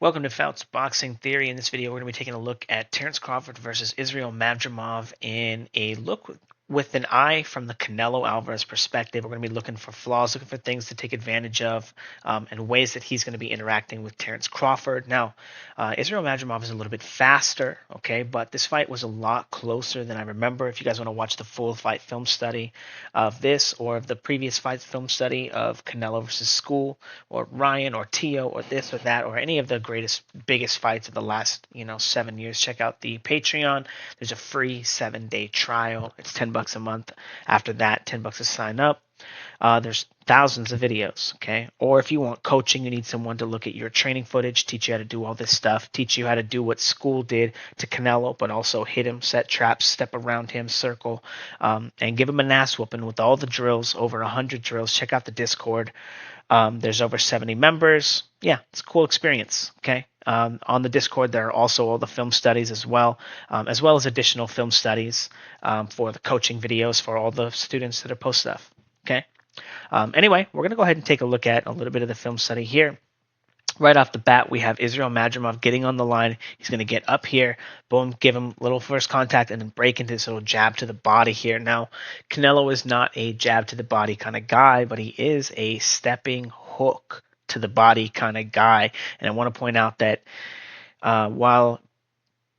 Welcome to Fouts Boxing Theory. In this video, we're going to be taking a look at Terence Crawford versus Israel Madrimov in a look with an eye from the Canelo Alvarez perspective. We're going to be looking for flaws, looking for things to take advantage of, and ways that he's going to be interacting with Terence Crawford. Now, Israel Madrimov is a little bit faster, okay, but this fight was a lot closer than I remember. If you guys want to watch the full fight film study of this or of the previous fight film study of Canelo versus School or Ryan or Tio or this or that or any of the biggest fights of the last 7 years, check out the Patreon. There's a free 7-day trial. It's $10 a month. After that, $10 to sign up. There's thousands of videos, okay? Or if you want coaching, you need someone to look at your training footage, teach you how to do all this stuff, teach you how to do what School did to Canelo, but also hit him, set traps, step around him, circle, and give him an ass whooping with all the drills, over 100 drills. Check out the Discord. There's over 70 members. Yeah, it's a cool experience, okay? On the Discord, there are also all the film studies as well as additional film studies for the coaching videos for all the students that are post stuff, okay? Anyway, we're going to go ahead and take a look at a little bit of the film study here. Right off the bat, we have Israel Madrimov getting on the line. He's going to get up here, boom, give him a little first contact, and then break into this little jab to the body here. Now, Canelo is not a jab to the body kind of guy, but he is a stepping hook to the body kind of guy. And I want to point out that while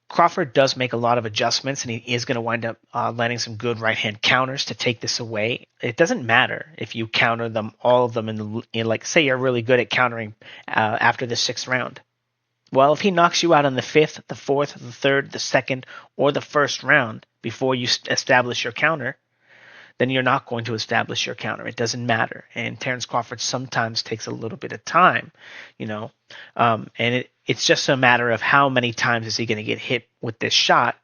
Crawford does make a lot of adjustments, and he is going to wind up landing some good right-hand counters to take this away. It doesn't matter if you counter them, all of them, in like, say you're really good at countering after the 6th round. Well, if he knocks you out on the 5th, the 4th, the 3rd, the 2nd, or the 1st round before you establish your counter, then you're not going to establish your counter. It doesn't matter. And Terence Crawford sometimes takes a little bit of time, and it's just a matter of how many times is he going to get hit with this shot,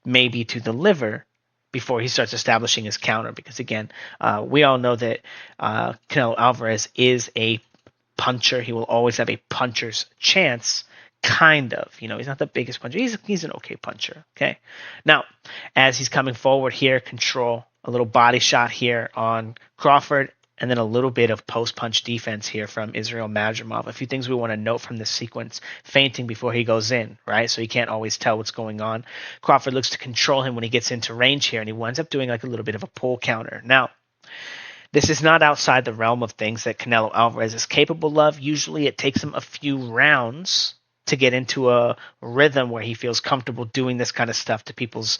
maybe to the liver, before he starts establishing his counter. Because again, we all know that Canelo Alvarez is a puncher. He will always have a puncher's chance. Kind of, he's not the biggest puncher. He's an okay puncher. Okay. Now, as he's coming forward here, control a little body shot here on Crawford, and then a little bit of post-punch defense here from Israel Madrimov. A few things we want to note from this sequence: feinting before he goes in, right? So he can't always tell what's going on. Crawford looks to control him when he gets into range here, and he winds up doing like a little bit of a pull counter. Now, this is not outside the realm of things that Canelo Alvarez is capable of. Usually it takes him a few rounds to get into a rhythm where he feels comfortable doing this kind of stuff to people's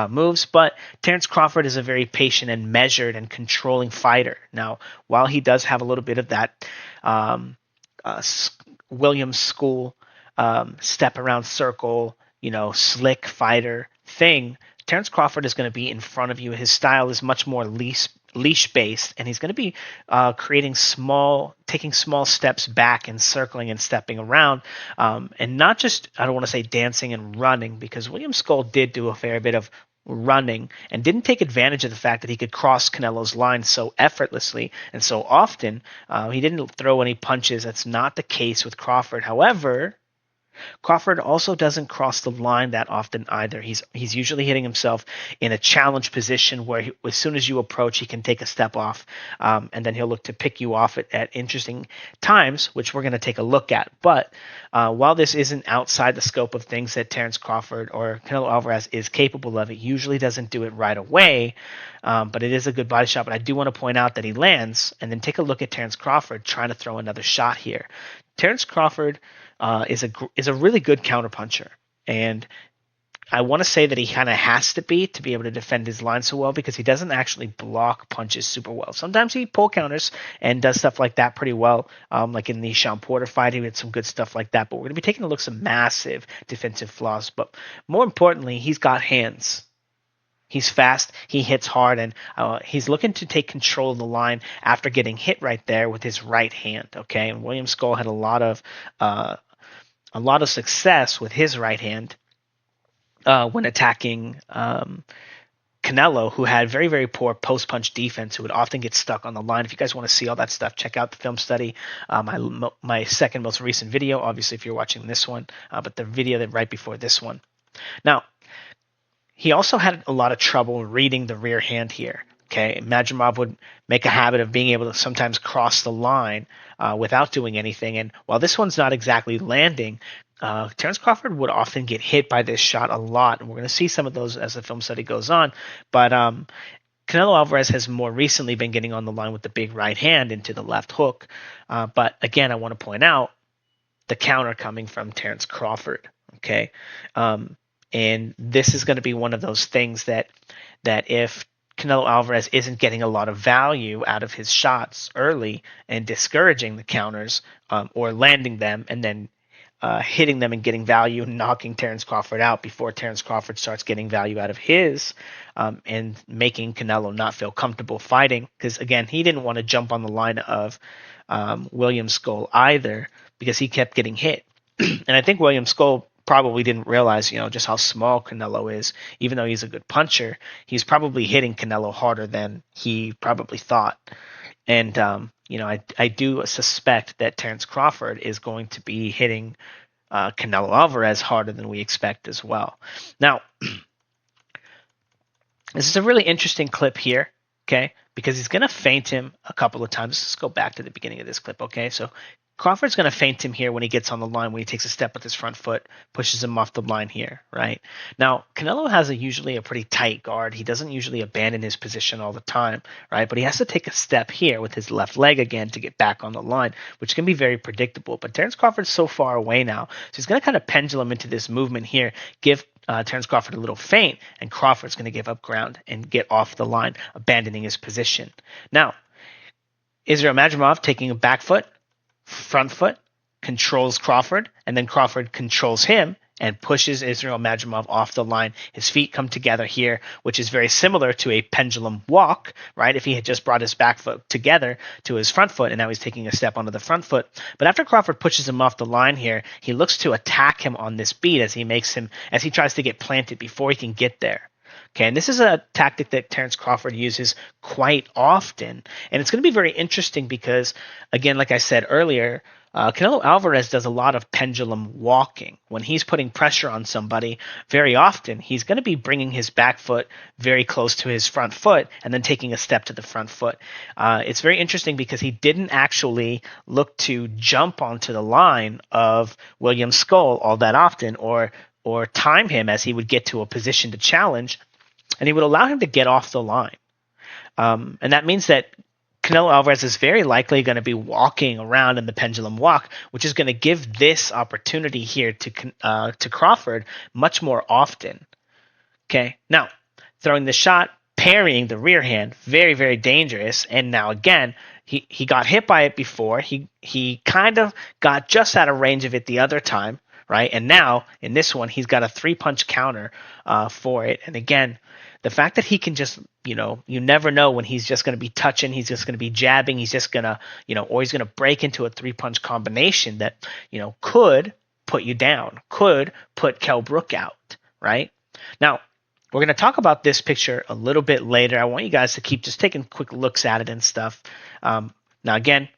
moves. But Terence Crawford is a very patient and measured and controlling fighter. Now, while he does have a little bit of that Williams School step around circle, slick fighter thing, Terence Crawford is going to be in front of you. His style is much more leash based, and he's going to be taking small steps back and circling and stepping around, and not just, I don't want to say dancing and running, because William Skull did do a fair bit of running and didn't take advantage of the fact that he could cross Canelo's line so effortlessly and so often. He didn't throw any punches. That's not the case with Crawford. However, Crawford also doesn't cross the line that often either. He's usually hitting himself in a challenge position where as soon as you approach, he can take a step off, and then he'll look to pick you off at interesting times, which we're going to take a look at. But while this isn't outside the scope of things that Terence Crawford or Canelo Alvarez is capable of, it usually doesn't do it right away, but it is a good body shot. But I do want to point out that he lands, and then take a look at Terence Crawford trying to throw another shot here. Terence Crawford is a really good counterpuncher, and I want to say that he kind of has to be able to defend his line so well, because he doesn't actually block punches super well. Sometimes he pull counters and does stuff like that pretty well, like in the Sean Porter fight. He had some good stuff like that, but we're going to be taking a look at some massive defensive flaws. But more importantly, he's got hands. He's fast, he hits hard, and he's looking to take control of the line after getting hit right there with his right hand. Okay, and William Skull had a lot of success with his right hand when attacking Canelo, who had very, very poor post-punch defense, who would often get stuck on the line. If you guys want to see all that stuff, check out the film study, my second most recent video, obviously if you're watching this one, but the video that right before this one. Now, he also had a lot of trouble reading the rear hand here. Okay, Madrimov would make a habit of being able to sometimes cross the line without doing anything. And while this one's not exactly landing, Terence Crawford would often get hit by this shot a lot, and we're going to see some of those as the film study goes on. But Canelo Alvarez has more recently been getting on the line with the big right hand into the left hook. But again, I want to point out the counter coming from Terence Crawford. Okay, and this is going to be one of those things that if Canelo Alvarez isn't getting a lot of value out of his shots early and discouraging the counters, or landing them and then hitting them and getting value and knocking Terence Crawford out before Terence Crawford starts getting value out of his, and making Canelo not feel comfortable fighting. Because, again, he didn't want to jump on the line of William Skull either, because he kept getting hit. And I think William Skull probably didn't realize, just how small Canelo is. Even though he's a good puncher, he's probably hitting Canelo harder than he probably thought. And, I do suspect that Terence Crawford is going to be hitting Canelo Alvarez harder than we expect as well. Now, this is a really interesting clip here, okay? Because he's going to feint him a couple of times. Let's go back to the beginning of this clip, okay? So Crawford's going to feint him here when he gets on the line, when he takes a step with his front foot, pushes him off the line here, right? Now, Canelo has usually a pretty tight guard. He doesn't usually abandon his position all the time, right? But he has to take a step here with his left leg again to get back on the line, which can be very predictable. But Terence Crawford's so far away now, so he's going to kind of pendulum into this movement here, give Terence Crawford a little feint, and Crawford's going to give up ground and get off the line, abandoning his position. Now, Israel Madrimov taking a back foot, front foot, controls Crawford, and then Crawford controls him and pushes Israel Madrimov off the line. His feet come together here, which is very similar to a pendulum walk, right? If he had just brought his back foot together to his front foot, and now he's taking a step onto the front foot. But after Crawford pushes him off the line here, he looks to attack him on this beat as he tries to get planted before he can get there. Okay, and this is a tactic that Terence Crawford uses quite often. And it's going to be very interesting because, again, like I said earlier, Canelo Alvarez does a lot of pendulum walking. When he's putting pressure on somebody, very often he's going to be bringing his back foot very close to his front foot and then taking a step to the front foot. It's very interesting because he didn't actually look to jump onto the line of William Skull all that often, or time him as he would get to a position to challenge, and he would allow him to get off the line. And that means that Canelo Alvarez is very likely going to be walking around in the pendulum walk, which is going to give this opportunity here to Crawford much more often. Okay, now throwing the shot, parrying the rear hand, very, very dangerous. And now again, he got hit by it before. He kind of got just out of range of it the other time, right? And now in this one, he's got a 3-punch counter for it. And again, the fact that he can just, you never know when he's just going to be touching, he's just going to be jabbing, he's just going to, or he's going to break into a 3-punch combination that, could put you down, could put Kell Brook out, right? Now, we're going to talk about this picture a little bit later. I want you guys to keep just taking quick looks at it and stuff. Now, again,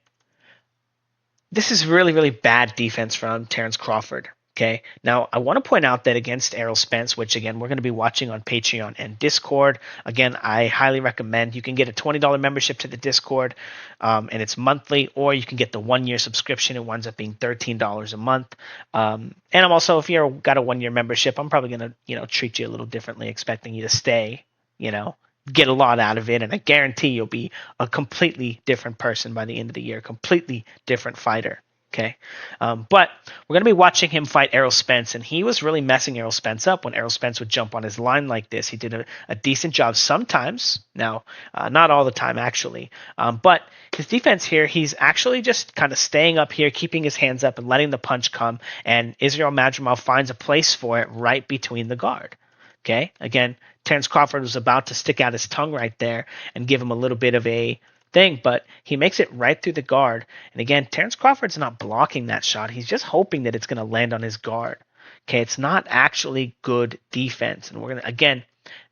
this is really, really bad defense from Terence Crawford. Okay, now I want to point out that against Errol Spence, which again we're going to be watching on Patreon and Discord. Again, I highly recommend you can get a $20 membership to the Discord, and it's monthly, or you can get the 1-year subscription. It winds up being $13 a month. And I'm also, if you've got a 1-year membership, I'm probably going to treat you a little differently, expecting you to stay, get a lot out of it, and I guarantee you'll be a completely different person by the end of the year, completely different fighter. Okay, but we're going to be watching him fight Errol Spence, and he was really messing Errol Spence up when Errol Spence would jump on his line like this. He did a decent job sometimes, now not all the time actually, but his defense here, he's actually just kind of staying up here, keeping his hands up and letting the punch come, and Israel Madrimov finds a place for it right between the guard. Okay, again, Terence Crawford was about to stick out his tongue right there and give him a little bit of a thing, but he makes it right through the guard. And again, Terence Crawford's not blocking that shot. He's just hoping that it's going to land on his guard. Okay, it's not actually good defense. And we're going to, again,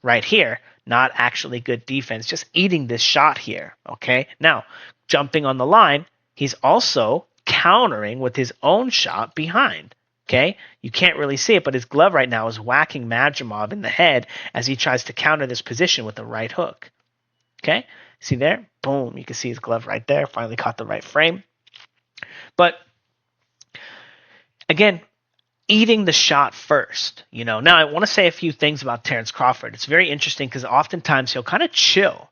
right here, not actually good defense, just eating this shot here. Okay, now, jumping on the line, he's also countering with his own shot behind. Okay, you can't really see it, but his glove right now is whacking Madrimov in the head as he tries to counter this position with a right hook. Okay, see there? Boom, you can see his glove right there. Finally caught the right frame. But again, eating the shot first. Now I want to say a few things about Terence Crawford. It's very interesting because oftentimes he'll kind of chill.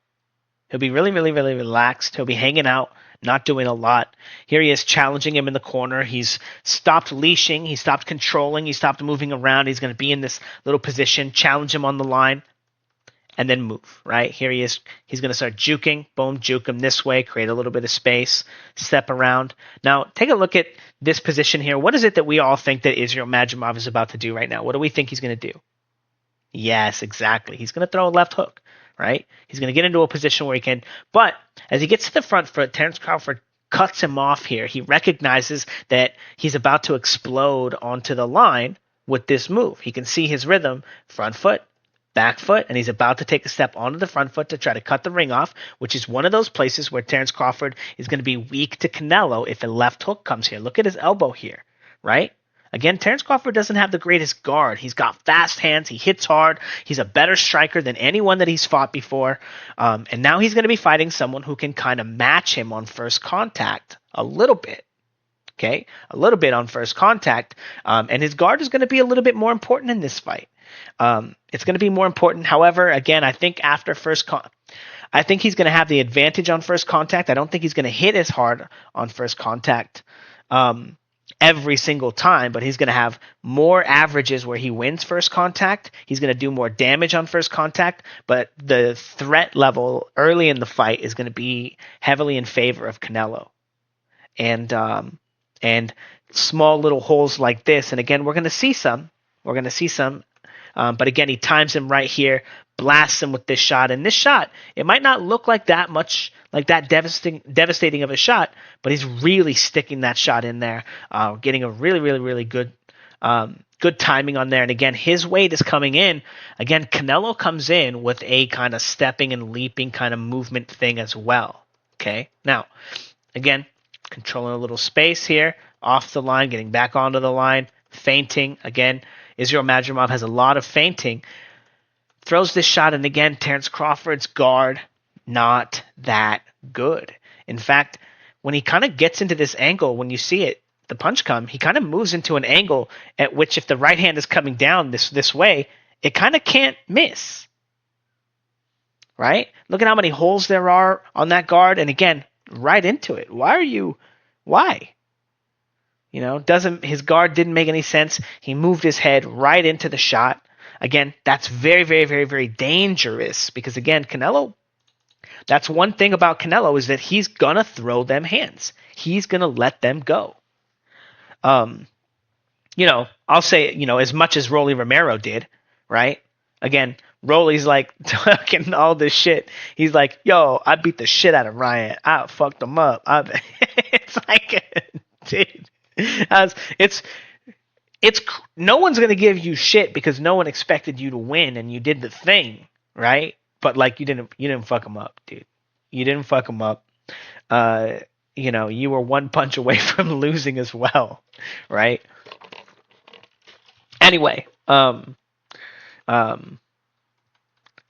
He'll be really, really, really relaxed. He'll be hanging out, not doing a lot. Here he is challenging him in the corner. He's stopped leashing. He stopped controlling. He stopped moving around. He's going to be in this little position, challenge him on the line, and then move, right? Here he is. He's going to start juking. Boom, juke him this way, create a little bit of space, step around. Now, take a look at this position here. What is it that we all think that Israel Madrimov is about to do right now? What do we think he's going to do? Yes, exactly. He's going to throw a left hook, right? He's going to get into a position where he can. But as he gets to the front foot, Terence Crawford cuts him off here. He recognizes that he's about to explode onto the line with this move. He can see his rhythm, front foot, back foot, and he's about to take a step onto the front foot to try to cut the ring off, which is one of those places where Terence Crawford is going to be weak to Canelo if a left hook comes here. Look at his elbow here, right? Again, Terence Crawford doesn't have the greatest guard. He's got fast hands. He hits hard. He's a better striker than anyone that he's fought before. And now he's going to be fighting someone who can kind of match him on first contact a little bit. Okay? A little bit on first contact. And his guard is going to be a little bit more important in this fight. It's going to be more important. However, again, I think after I think he's going to have the advantage on first contact. I don't think he's going to hit as hard on first contact every single time, but he's going to have more averages where he wins first contact. He's going to do more damage on first contact, but the threat level early in the fight is going to be heavily in favor of Canelo. And small little holes like this, and again, we're going to see some. But again, he times him right here, blasts him with this shot. And this shot, it might not look like that much, like that devastating of a shot, but he's really sticking that shot in there, getting a really, really, really good timing on there. And again, his weight is coming in. Again, Canelo comes in with a kind of stepping and leaping kind of movement thing as well. Okay, now, again, controlling a little space here, off the line, getting back onto the line, feinting. Again, Israel Madrimov has a lot of feinting. Throws this shot, and again, Terence Crawford's guard, not that good. In fact, when he kind of gets into this angle, when you see it, the punch come, he kind of moves into an angle at which if the right hand is coming down this way, it kind of can't miss. Right? Look at how many holes there are on that guard, and again, right into it. Why? His guard didn't make any sense. He moved his head right into the shot. Again, that's very, very, very, very dangerous because, again, Canelo, that's one thing about Canelo is that he's going to throw them hands. He's going to let them go. I'll say, as much as Rolly Romero did, right? Again, Rolly's like talking all this shit. He's like, yo, I beat the shit out of Ryan. I fucked him up. It's like, dude. It's no one's gonna give you shit because no one expected you to win and you did the thing, right? But like you didn't fuck him up, dude. You didn't fuck him up. You were one punch away from losing as well, right? Anyway, and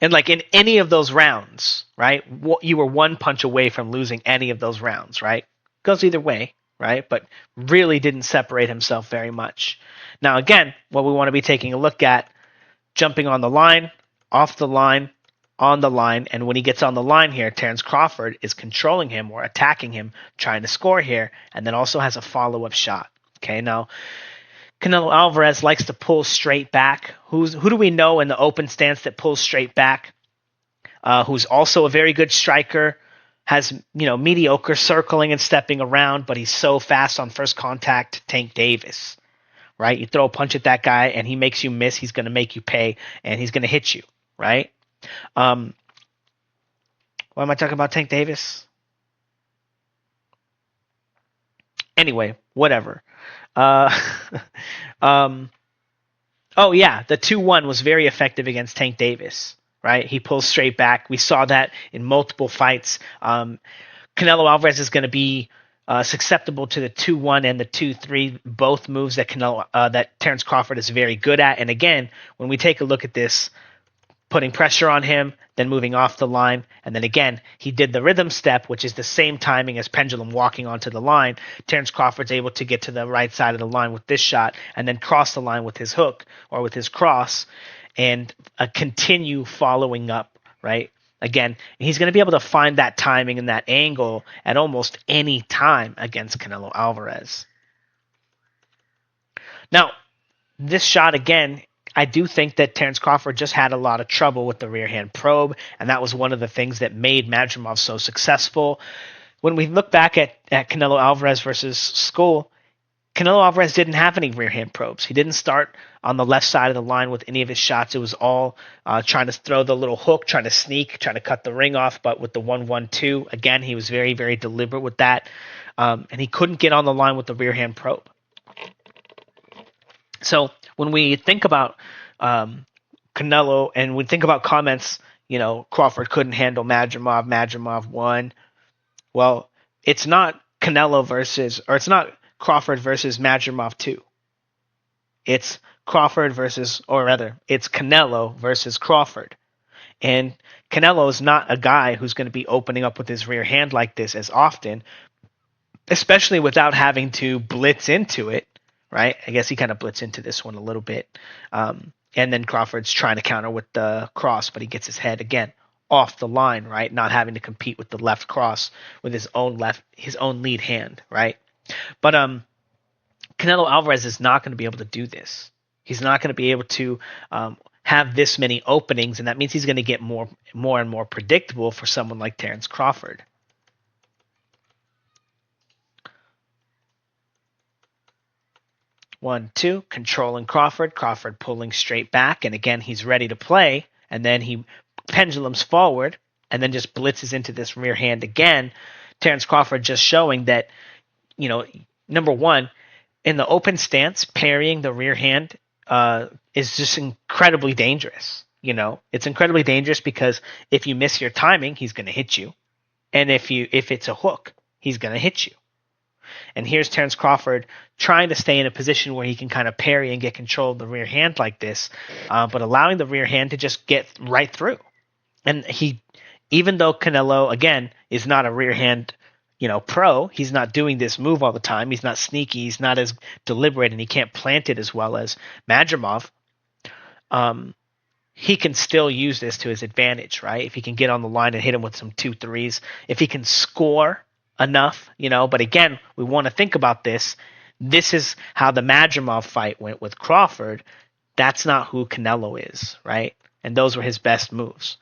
like in any of those rounds, right? You were one punch away from losing any of those rounds, right? Goes either way. Right, but really didn't separate himself very much. Now, again, what we want to be taking a look at, jumping on the line, off the line, on the line, and when he gets on the line here, Terence Crawford is controlling him or attacking him, trying to score here, and then also has a follow-up shot. Okay, now, Canelo Alvarez likes to pull straight back. Who do we know in the open stance that pulls straight back? Who's also a very good striker, has, mediocre circling and stepping around, but he's so fast on first contact, Tank Davis, right? You throw a punch at that guy and he makes you miss, he's going to make you pay, and he's going to hit you, right? Why am I talking about Tank Davis? Anyway, whatever. Oh yeah, the 2-1 was very effective against Tank Davis. Right, he pulls straight back. We saw that in multiple fights. Canelo Alvarez is going to be susceptible to the 2-1 and the 2-3, both moves that Terence Crawford is very good at. And again, when we take a look at this, putting pressure on him, then moving off the line. And then again, he did the rhythm step, which is the same timing as pendulum walking onto the line. Terence Crawford's able to get to the right side of the line with this shot and then cross the line with his hook or with his cross and continue following up, right? Again, he's going to be able to find that timing and that angle at almost any time against Canelo Alvarez. Now, this shot again, I do think that Terence Crawford just had a lot of trouble with the rear hand probe, and that was one of the things that made Madrimov so successful. When we look back at Canelo Alvarez versus Skull, Canelo Alvarez didn't have any rear hand probes. He didn't start on the left side of the line with any of his shots. It was all trying to throw the little hook, trying to sneak, trying to cut the ring off, but with the 1-1-2, again, he was very, very deliberate with that, and he couldn't get on the line with the rear hand probe. So when we think about Canelo and we think about comments, Crawford couldn't handle Madrimov, Madrimov won. Well, it's not Canelo versus, or it's not Crawford versus Madrimov 2. It's Crawford versus, or rather, it's Canelo versus Crawford. And Canelo is not a guy who's going to be opening up with his rear hand like this as often, especially without having to blitz into it. Right? I guess he kind of blitzed into this one a little bit. And then Crawford's trying to counter with the cross, but he gets his head again off the line, right? Not having to compete with the left cross with his own lead hand, right? But Canelo Alvarez is not going to be able to do this. He's not going to be able to have this many openings, and that means he's going to get more and more predictable for someone like Terence Crawford. 1-2, controlling Crawford. Crawford pulling straight back, and again, he's ready to play, and then he pendulums forward, and then just blitzes into this rear hand again. Terence Crawford just showing that, number one, in the open stance, parrying the rear hand is just incredibly dangerous. It's incredibly dangerous because if you miss your timing, he's going to hit you, and if it's a hook, he's going to hit you. And here's Terence Crawford trying to stay in a position where he can kind of parry and get control of the rear hand like this, but allowing the rear hand to just get right through. And even though Canelo, again, is not a rear hand, pro, he's not doing this move all the time. He's not sneaky. He's not as deliberate, and he can't plant it as well as Madrimov. He can still use this to his advantage, right? If he can get on the line and hit him with some 2-3s, if he can score enough, but again, we want to think about this. This is how the Madrimov fight went with Crawford. That's not who Canelo is, right? And those were his best moves.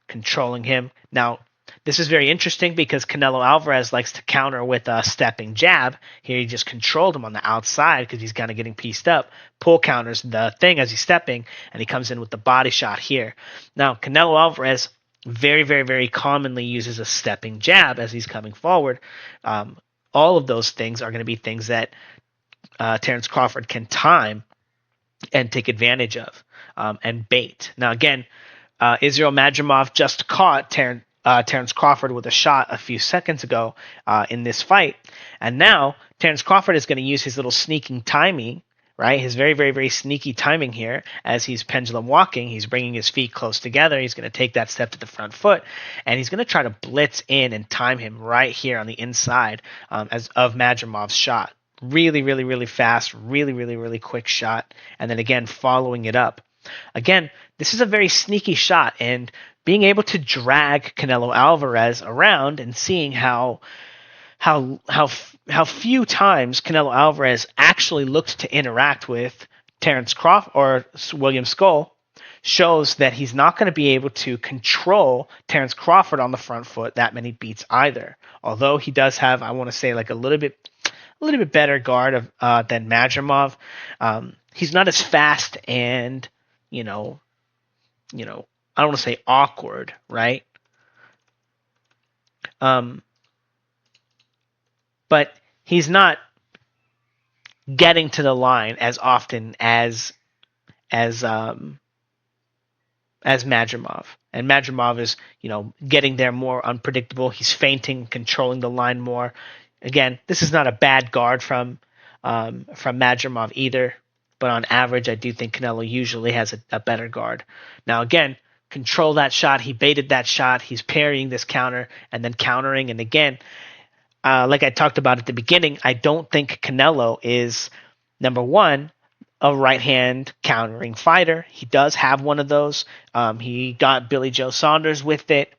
Controlling him. Now, this is very interesting because Canelo Alvarez likes to counter with a stepping jab. Here he just controlled him on the outside because he's kind of getting pieced up. Pull counters the thing as he's stepping, and he comes in with the body shot here. Now, Canelo Alvarez very, very, very commonly uses a stepping jab as he's coming forward. All of those things are going to be things that Terence Crawford can time and take advantage of and bait. Now, again, Israel Madrimov just caught Terence Crawford with a shot a few seconds ago in this fight. And now Terence Crawford is going to use his little sneaking timing, right? His very, very, very sneaky timing here as he's pendulum walking. He's bringing his feet close together. He's going to take that step to the front foot, and he's going to try to blitz in and time him right here on the inside of Madrimov's shot. Really, really, really fast, really, really, really quick shot. And then again, following it up. Again, this is a very sneaky shot, and being able to drag Canelo Alvarez around and seeing how few times Canelo Alvarez actually looked to interact with Terence Crawford or William Skull shows that he's not going to be able to control Terence Crawford on the front foot that many beats either. Although he does have, I want to say, like a little bit better guard than Madrimov. He's not as fast and I don't want to say awkward, right? But he's not getting to the line as often as Madrimov. And Madrimov is, getting there more unpredictable. He's feinting, controlling the line more. Again, this is not a bad guard from Madrimov either. But on average, I do think Canelo usually has a better guard. Now, again, control that shot. He baited that shot. He's parrying this counter and then countering. And again, like I talked about at the beginning, I don't think Canelo is, number one, a right hand countering fighter. He does have one of those. He got Billy Joe Saunders with it.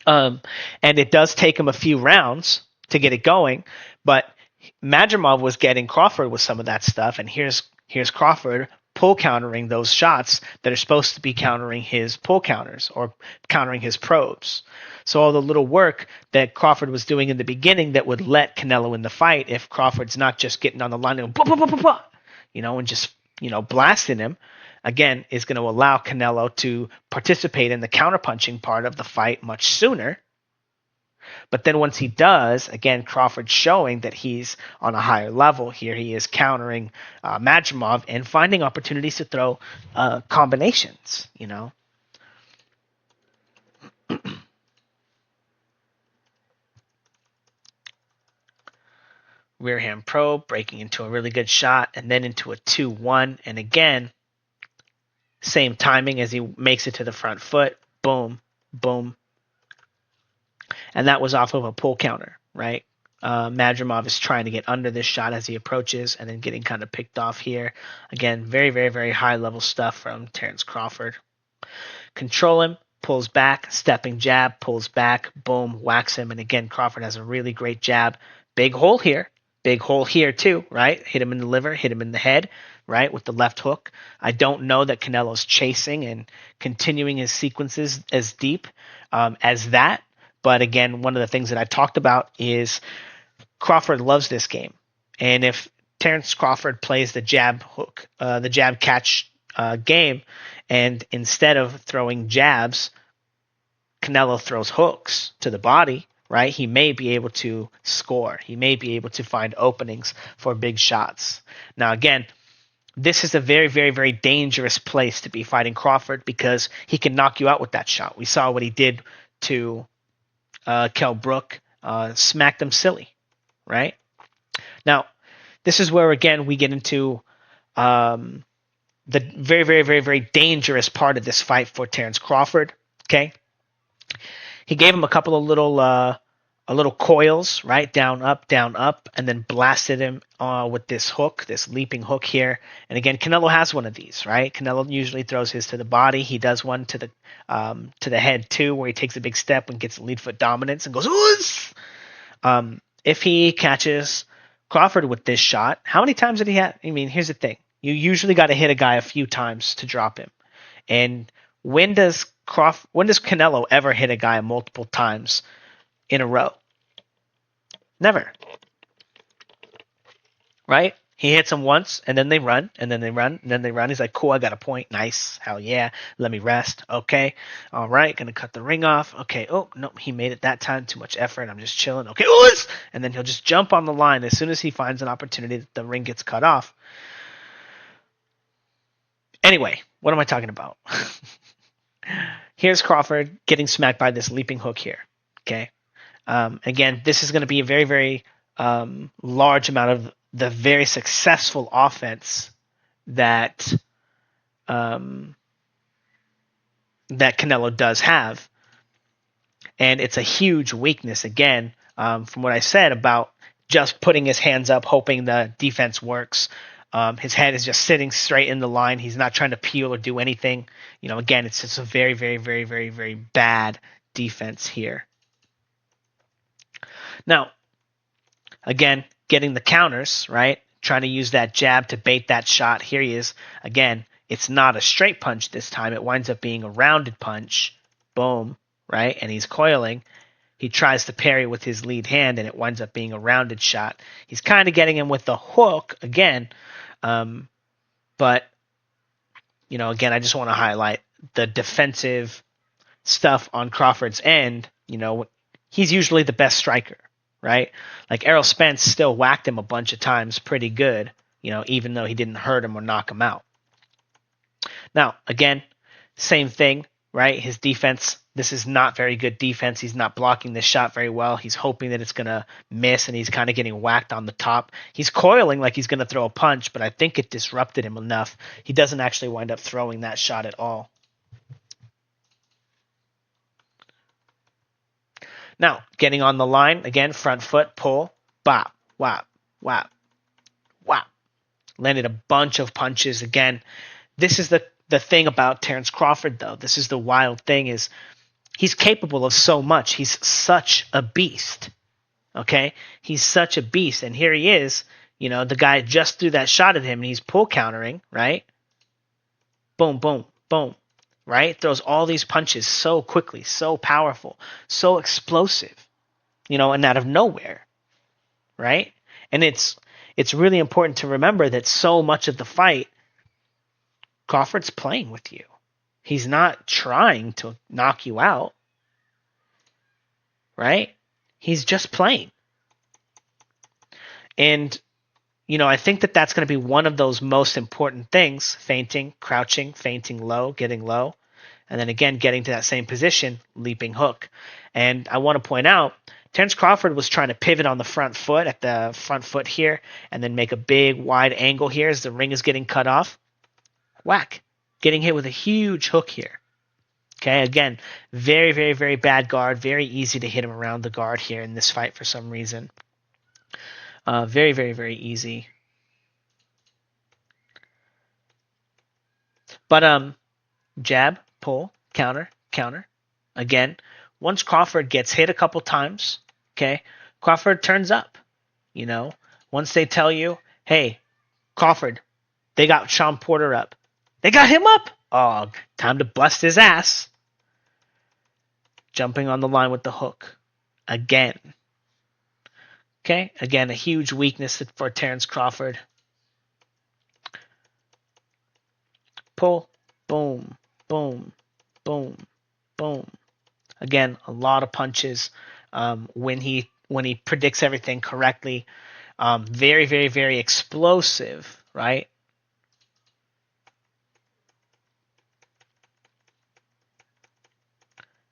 And it does take him a few rounds to get it going, but Madrimov was getting Crawford with some of that stuff, and here's Crawford pull countering those shots that are supposed to be countering his pull counters or countering his probes. So all the little work that Crawford was doing in the beginning that would let Canelo in the fight, if Crawford's not just getting on the line and and just blasting him, again, is going to allow Canelo to participate in the counterpunching part of the fight much sooner. But then once he does, again, Crawford's showing that he's on a higher level. Here he is countering Madrimov and finding opportunities to throw combinations, Rear hand probe, breaking into a really good shot, and then into a 2-1. And again, same timing as he makes it to the front foot. Boom, boom. And that was off of a pull counter, right? Madrimov is trying to get under this shot as he approaches and then getting kind of picked off here. Again, very, very, very high level stuff from Terence Crawford. Control him, pulls back, stepping jab, pulls back, boom, whacks him. And again, Crawford has a really great jab. Big hole here too, right? Hit him in the liver, hit him in the head, right, with the left hook. I don't know that Canelo's chasing and continuing his sequences as deep as that. But again, one of the things that I talked about is Crawford loves this game. And if Terence Crawford plays the jab hook, the jab catch game, and instead of throwing jabs, Canelo throws hooks to the body, right? He may be able to score. He may be able to find openings for big shots. Now, again, this is a very, very, very dangerous place to be fighting Crawford because he can knock you out with that shot. We saw what he did to Kell Brook, smacked him silly, right? Now, this is where, again, we get into the very, very, very, very dangerous part of this fight for Terence Crawford, okay? He gave him a couple of little coils, right? Down, up, and then blasted him with this hook, this leaping hook here. And again, Canelo has one of these, right? Canelo usually throws his to the body. He does one to the head too, where he takes a big step and gets lead foot dominance and goes, ooh! If he catches Crawford with this shot, how many times did he have? I mean, here's the thing. You usually got to hit a guy a few times to drop him. And when does Canelo ever hit a guy multiple times in a row? Never. Right? He hits him once, and then they run, and then they run, and then they run. He's like, cool, I got a point. Nice. Hell yeah. Let me rest. Okay. All right. Gonna cut the ring off. Okay. Oh, no, he made it that time. Too much effort. I'm just chilling. Okay. Ooh! And then he'll just jump on the line as soon as he finds an opportunity that the ring gets cut off. Anyway, what am I talking about? Here's Crawford getting smacked by this leaping hook here. Okay. Again, this is going to be a very, very large amount of the very successful offense that that Canelo does have. And it's a huge weakness, again, from what I said about just putting his hands up, hoping the defense works. His head is just sitting straight in the line. He's not trying to peel or do anything. Again, it's just a very, very, very, very, very bad defense here. Now, again, getting the counters, right? Trying to use that jab to bait that shot. Here he is. Again, it's not a straight punch this time. It winds up being a rounded punch. Boom, right? And he's coiling. He tries to parry with his lead hand, and it winds up being a rounded shot. He's kind of getting him with the hook again. But, again, I just want to highlight the defensive stuff on Crawford's end. He's usually the best striker, right? Like Errol Spence still whacked him a bunch of times pretty good, even though he didn't hurt him or knock him out. Now, again, same thing, right? His defense, this is not very good defense. He's not blocking this shot very well. He's hoping that it's going to miss, and he's kind of getting whacked on the top. He's coiling like he's going to throw a punch, but I think it disrupted him enough. He doesn't actually wind up throwing that shot at all. Now, getting on the line, again, front foot, pull, bop, whop, whop, whop. Landed a bunch of punches. Again, this is the thing about Terence Crawford, though. This is the wild thing, is he's capable of so much. He's such a beast. Okay? He's such a beast. And here he is, the guy just threw that shot at him, and he's pull countering, right? Boom, boom, boom, right? Throws all these punches so quickly, so powerful, so explosive, and out of nowhere, right? And it's really important to remember that so much of the fight, Crawford's playing with you. He's not trying to knock you out, right? He's just playing. And, I think that that's going to be one of those most important things: feinting, crouching, feinting low, getting low, and then again, getting to that same position, leaping hook. And I want to point out, Terence Crawford was trying to pivot on the front foot, at the front foot here, and then make a big wide angle here as the ring is getting cut off. Whack. Getting hit with a huge hook here. Okay, again, very, very, very bad guard. Very easy to hit him around the guard here in this fight for some reason. Very, very, very easy. But jab, pull, counter, counter. Again, once Crawford gets hit a couple times, okay, Crawford turns up. Once they tell you, hey, Crawford, they got Sean Porter up. They got him up. Oh, time to bust his ass. Jumping on the line with the hook. Again. Okay, again, a huge weakness for Terence Crawford. Pull, boom, boom, boom, boom. Again, a lot of punches. When he predicts everything correctly, very, very, very explosive, right?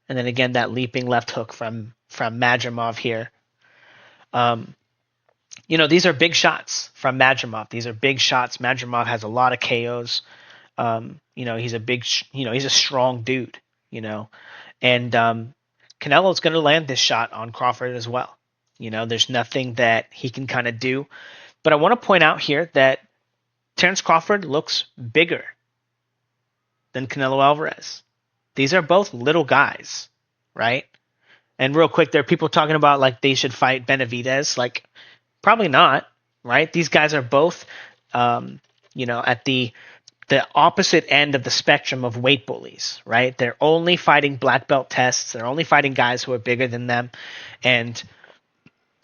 And then again, that leaping left hook from Madrimov here. These are big shots from Madrimov. These are big shots. Madrimov has a lot of KOs. He's a big, he's a strong dude, and Canelo's going to land this shot on Crawford as well. There's nothing that he can kind of do. But I want to point out here that Terence Crawford looks bigger than Canelo Alvarez. These are both little guys, right? And real quick, there are people talking about like they should fight Benavidez. Like, probably not, right? These guys are both, at the opposite end of the spectrum of weight bullies, right? They're only fighting black belt tests. They're only fighting guys who are bigger than them. And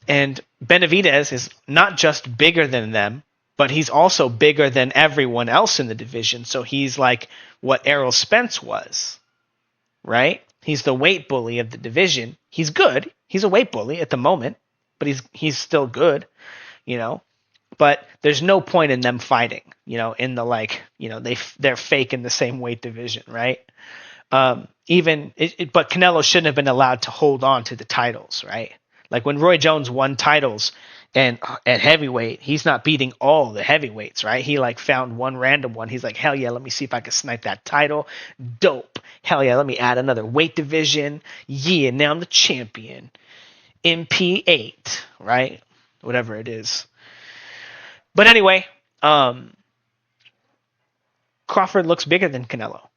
Benavidez is not just bigger than them, but he's also bigger than everyone else in the division. So he's like what Errol Spence was, right? He's the weight bully of the division. He's good. He's a weight bully at the moment, but he's still good, But there's no point in them fighting, in the they're fake in the same weight division, right? But Canelo shouldn't have been allowed to hold on to the titles, right? Like when Roy Jones won titles and at heavyweight, he's not beating all the heavyweights, right? He like found one random one. He's like, hell yeah, let me see if I can snipe that title. Dope. Hell yeah, let me add another weight division. Yeah, now I'm the champion. MP8, right? Whatever it is. But anyway, Crawford looks bigger than Canelo.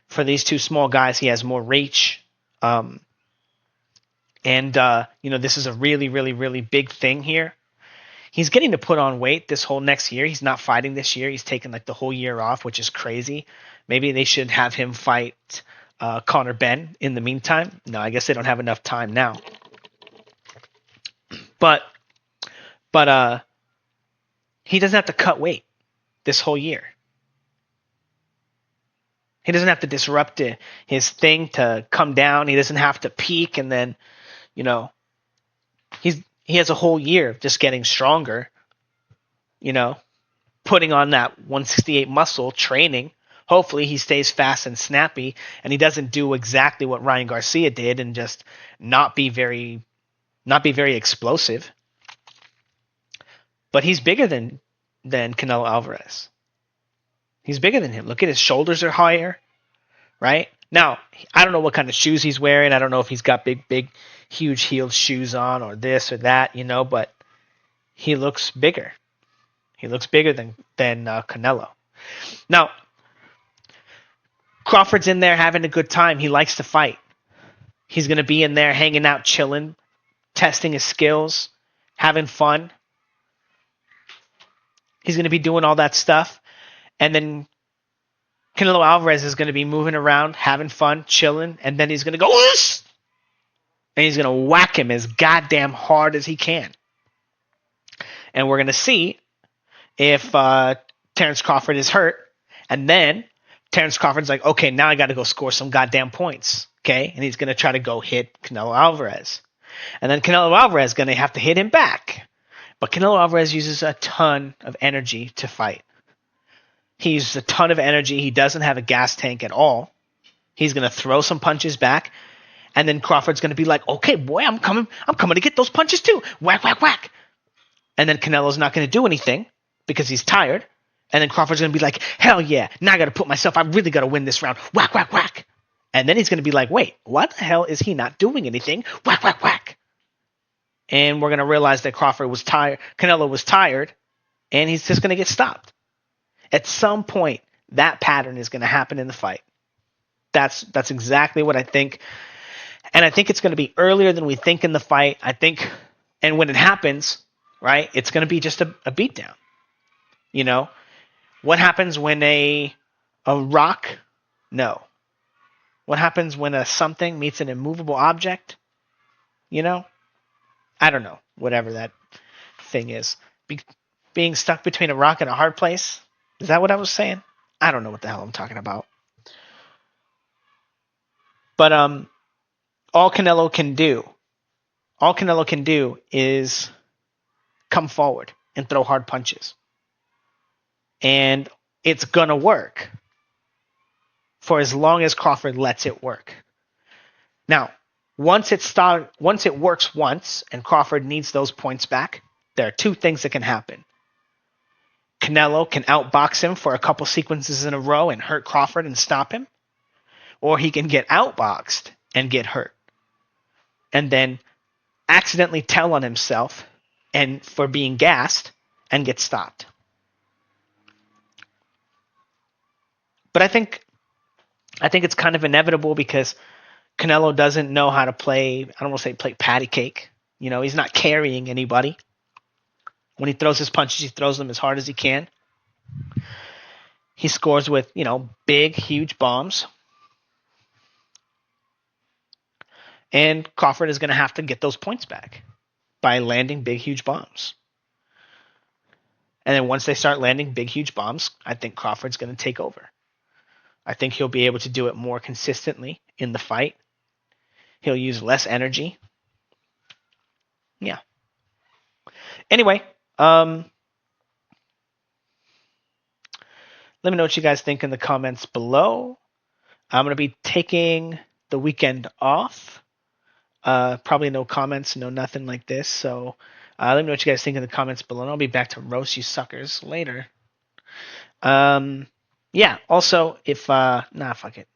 For these two small guys, he has more reach. This is a really, really, really big thing here. He's getting to put on weight this whole next year. He's not fighting this year. He's taking like the whole year off, which is crazy. Maybe they should have him fight Conor Benn in the meantime. No, I guess they don't have enough time now. But he doesn't have to cut weight this whole year. He doesn't have to disrupt his thing to come down. He doesn't have to peak and then, he has a whole year of just getting stronger, putting on that 168 muscle, training. Hopefully he stays fast and snappy and he doesn't do exactly what Ryan Garcia did and just not be very explosive. But he's bigger than Canelo Alvarez. He's bigger than him. Look at his shoulders are higher, right? Now, I don't know what kind of shoes he's wearing. I don't know if he's got big, huge heeled shoes on or this or that, but he looks bigger. He looks bigger than Canelo. Now, Crawford's in there having a good time. He likes to fight. He's going to be in there hanging out, chilling, testing his skills, having fun. He's going to be doing all that stuff. And then Canelo Alvarez is going to be moving around, having fun, chilling, and then he's going to go, Oosh! And he's going to whack him as goddamn hard as he can. And we're going to see if Terence Crawford is hurt. And then Terence Crawford's like, okay, now I got to go score some goddamn points. Okay? And he's going to try to go hit Canelo Alvarez. And then Canelo Alvarez is going to have to hit him back. But Canelo Alvarez uses a ton of energy to fight. He uses a ton of energy. He doesn't have a gas tank at all. He's going to throw some punches back. And then Crawford's going to be like, okay, boy, I'm coming to get those punches too. Whack, whack, whack. And then Canelo's not going to do anything because he's tired. And then Crawford's going to be like, hell yeah, now I got to put myself, I really got to win this round. Whack, whack, whack. And then he's going to be like, wait, what the hell is he not doing anything? Whack, whack, whack. And we're going to realize that Crawford was tired, Canelo was tired, and he's just going to get stopped. At some point, that pattern is going to happen in the fight. That's exactly what I think. And I think it's going to be earlier than we think in the fight. I think, and when it happens, right, it's going to be just a beatdown. What happens when a rock? No. What happens when a something meets an immovable object? I don't know. Whatever that thing is. Being stuck between a rock and a hard place? Is that what I was saying? I don't know what the hell I'm talking about. But all Canelo can do is come forward and throw hard punches. And it's gonna work for as long as Crawford lets it work. Now, once it works once and Crawford needs those points back, there are two things that can happen. Canelo can outbox him for a couple sequences in a row and hurt Crawford and stop him. Or he can get outboxed and get hurt. And then accidentally tell on himself and for being gassed and get stopped. But I think it's kind of inevitable because Canelo doesn't know how to play, I don't want to say play patty cake. He's not carrying anybody. When he throws his punches, he throws them as hard as he can. He scores with, big, huge bombs. And Crawford is going to have to get those points back by landing big, huge bombs. And then once they start landing big, huge bombs, I think Crawford's going to take over. I think he'll be able to do it more consistently in the fight. He'll use less energy. Yeah. Anyway, let me know what you guys think in the comments below. I'm going to be taking the weekend off. Probably no comments, no nothing like this. So let me know what you guys think in the comments below. And I'll be back to roast you suckers later. Yeah. Also, if fuck it.